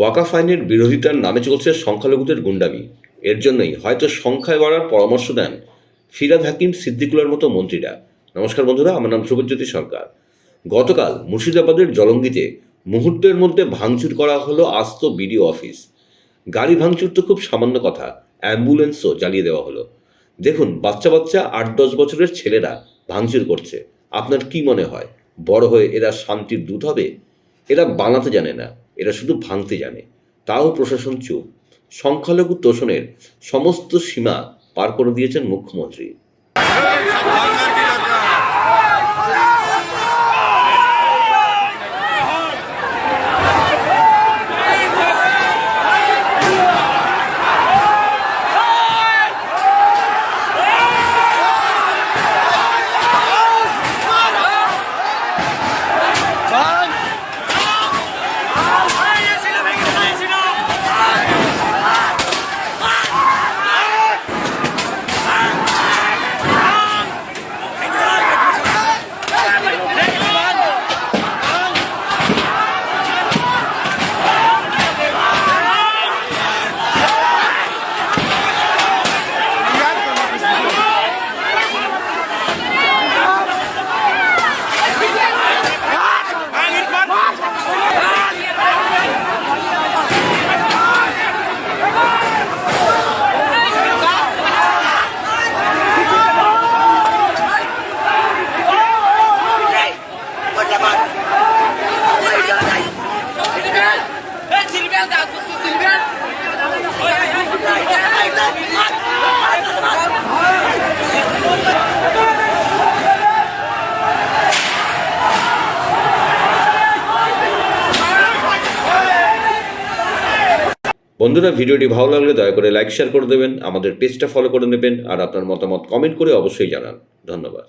ওয়াকাফ আইনের বিরোধিতার নামে চলছে সংখ্যালঘুদের গুন্ডামি। এর জন্যই হয়তো সংখ্যায় বাড়ার পরামর্শ দেন ফিরহাদ হাকিম, সিদ্দিকুল্লার মতো মন্ত্রীরা। নমস্কার বন্ধুরা, আমার নাম শুভজ্যোতি সরকার। গতকাল মুর্শিদাবাদের জলঙ্গিতে মুহূর্তের মধ্যে ভাঙচুর করা হলো আস্ত বিডিও অফিস। গাড়ি ভাঙচুর তো খুব সামান্য কথা, অ্যাম্বুলেন্সও জ্বালিয়ে দেওয়া হলো। দেখুন, বাচ্চা 8-10 বছরের ছেলেরা ভাঙচুর করছে। আপনার কি মনে হয় বড় হয়ে এরা শান্তির দূত হবে? এরা বানাতে জানে না, এরা শুধু ভাঙতে জানে। তাও প্রশাসন চুপ। সংখ্যালঘু তোষণের সমস্ত সীমা পার করে দিয়েছেন মুখ্যমন্ত্রী। বন্ধুরা, ভিডিওটি ভালো লাগলে দয়া করে লাইক শেয়ার করে দেবেন, আমাদের পেজটা ফলো করে নেবেন আর আপনার মতামত কমেন্ট করে অবশ্যই জানান। ধন্যবাদ।